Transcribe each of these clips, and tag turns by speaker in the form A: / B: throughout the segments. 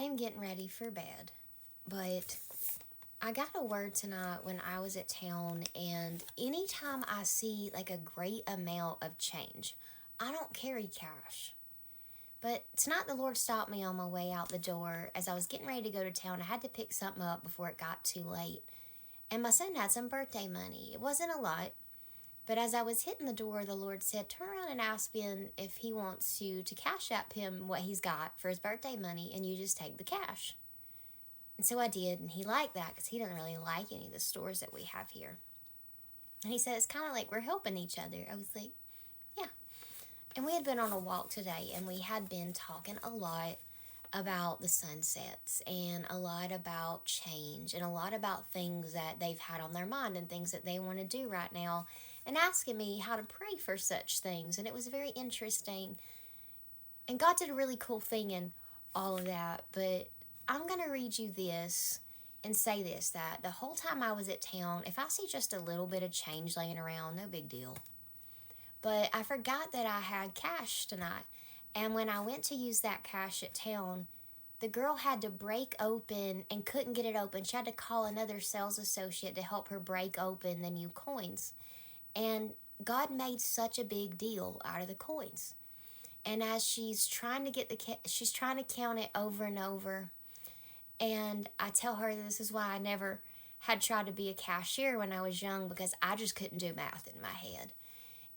A: am getting ready for bed, but I got a word tonight when I was at town, and anytime I see like a great amount of change, I don't carry cash. But tonight the Lord stopped me on my way out the door as I was getting ready to go to town. I had to pick something up before it got too late. And my son had some birthday money. It wasn't a lot, but as I was hitting the door, the Lord said, turn around and ask Ben if he wants you to cash app him what he's got for his birthday money, and you just take the cash. And so I did, and he liked that because he doesn't really like any of the stores that we have here. And he said, it's kind of like we're helping each other. I was like, yeah. And we had been on a walk today, and we had been talking a lot about the sunsets and a lot about change and a lot about things that they've had on their mind and things that they want to do right now, and asking me how to pray for such things. And it was very interesting. And God did a really cool thing in all of that. But I'm going to read you this and say this, that the whole time I was at town, if I see just a little bit of change laying around, no big deal. But I forgot that I had cash tonight. And when I went to use that cash at town, the girl had to break open and couldn't get it open. She had to call another sales associate to help her break open the new coins. And God made such a big deal out of the coins. And as she's trying to she's trying to count it over and over. And I tell her this is why I never had tried to be a cashier when I was young, because I just couldn't do math in my head.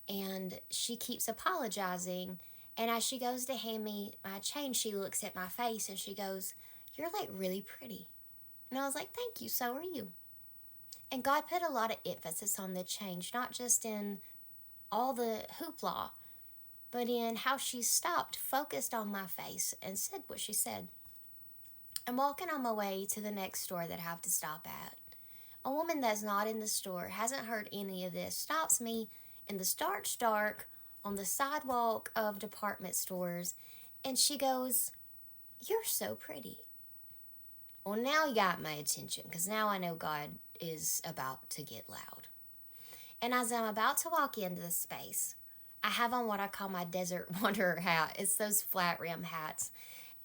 A: And she keeps apologizing. And as she goes to hand me my change, she looks at my face and she goes, you're like really pretty. And I was like, thank you, so are you. And God put a lot of emphasis on the change, not just in all the hoopla, but in how she stopped, focused on my face, and said what she said. I'm walking on my way to the next store that I have to stop at. A woman that's not in the store, hasn't heard any of this, stops me in the dark on the sidewalk of department stores, and she goes, you're so pretty. Well, now you got my attention, because now I know God is about to get loud. And as I'm about to walk into the space, I have on what I call my desert wanderer hat. It's those flat rim hats.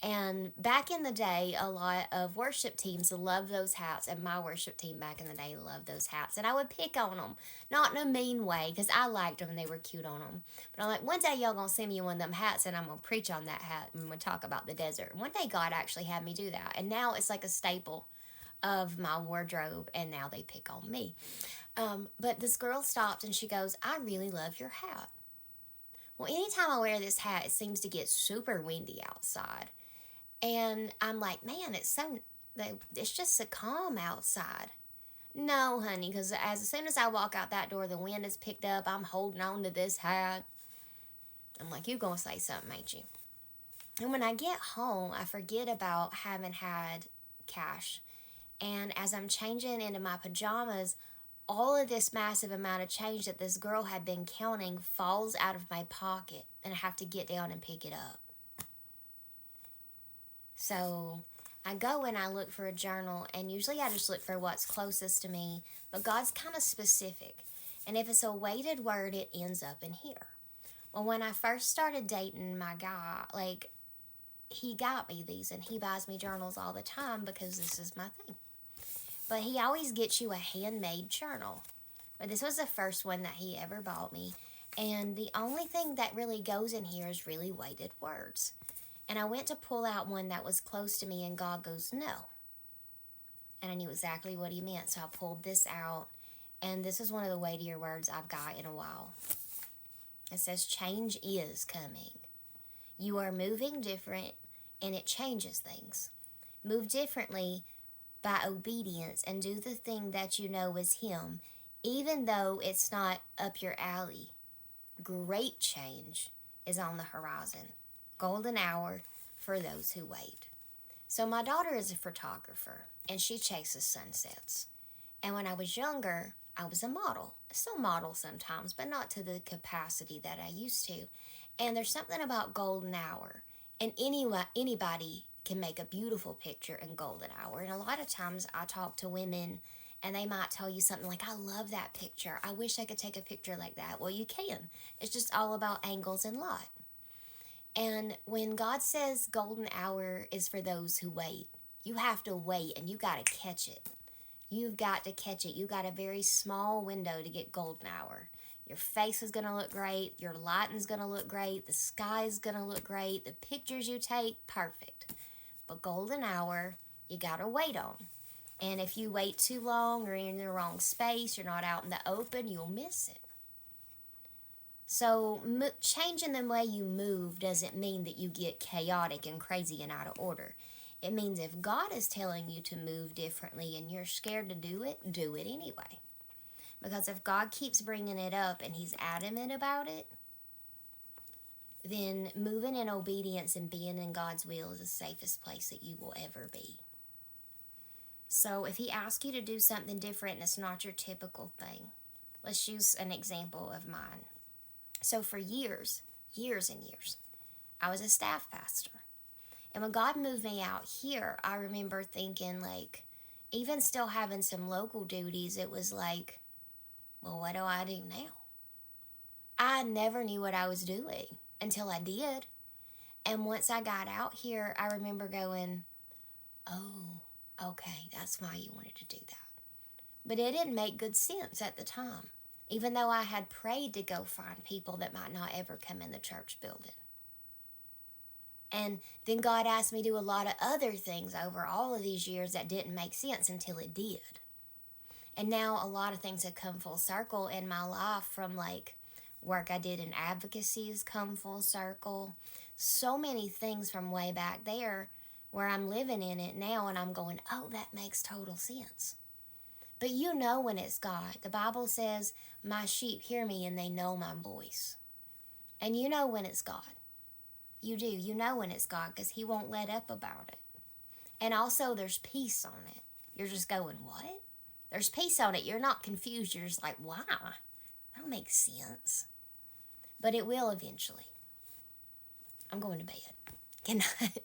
A: And back in the day, a lot of worship teams loved those hats, and my worship team back in the day loved those hats. And I would pick on them, not in a mean way, because I liked them and they were cute on them. But I'm like, one day y'all gonna send me one of them hats, and I'm gonna preach on that hat, and we'll talk about the desert. One day God actually had me do that, and now it's like a staple of my wardrobe, and now they pick on me. But this girl stopped and she goes, I really love your hat. Well, anytime I wear this hat, it seems to get super windy outside. And I'm like, man, it's just so calm outside. No, honey, because as soon as I walk out that door, the wind is picked up. I'm holding on to this hat. I'm like, you gonna say something, ain't you? And when I get home, I forget about having had cash. And as I'm changing into my pajamas, all of this massive amount of change that this girl had been counting falls out of my pocket, and I have to get down and pick it up. So I go and I look for a journal, and usually I just look for what's closest to me, but God's kind of specific. And if it's a weighted word, it ends up in here. Well, when I first started dating my guy, he got me these, and he buys me journals all the time because this is my thing. But he always gets you a handmade journal. But this was the first one that he ever bought me. And the only thing that really goes in here is really weighted words. And I went to pull out one that was close to me, and God goes, no. And I knew exactly what he meant, so I pulled this out. And this is one of the weightier words I've got in a while. It says, change is coming. You are moving different, and it changes things. Move differently by obedience, and do the thing that you know is him, even though it's not up your alley. Great change is on the horizon. Golden hour for those who wait. So my daughter is a photographer, and she chases sunsets. And when I was younger, I was a model. I still model sometimes, but not to the capacity that I used to. And there's something about golden hour. And anybody can make a beautiful picture in golden hour. And a lot of times I talk to women, and they might tell you something like, I love that picture. I wish I could take a picture like that. Well, you can. It's just all about angles and light. And when God says golden hour is for those who wait, you have to wait and you got to catch it. You've got to catch it. You got a very small window to get golden hour. Your face is going to look great. Your lighting's going to look great. The sky's going to look great. The pictures you take, perfect. But golden hour, you got to wait on. And if you wait too long or you're in the wrong space, you're not out in the open, you'll miss it. So changing the way you move doesn't mean that you get chaotic and crazy and out of order. It means if God is telling you to move differently and you're scared to do it anyway. Because if God keeps bringing it up and he's adamant about it, then moving in obedience and being in God's will is the safest place that you will ever be. So if he asks you to do something different and it's not your typical thing, let's use an example of mine. So for years and years, I was a staff pastor. And when God moved me out here, I remember thinking, like, even still having some local duties, it was like, well, what do I do now? I never knew what I was doing until I did. And once I got out here, I remember going, oh, okay, that's why you wanted to do that. But it didn't make good sense at the time, even though I had prayed to go find people that might not ever come in the church building. And then God asked me to do a lot of other things over all of these years that didn't make sense until it did. And now a lot of things have come full circle in my life, from like work I did in advocacy has come full circle. So many things from way back there where I'm living in it now and I'm going, oh, that makes total sense. But you know when it's God. The Bible says, my sheep hear me and they know my voice. And you know when it's God. You do. You know when it's God because he won't let up about it. And also there's peace on it. You're just going, what? There's peace on it. You're not confused. You're just like, why? That don't make sense. But it will eventually. I'm going to bed. Good night.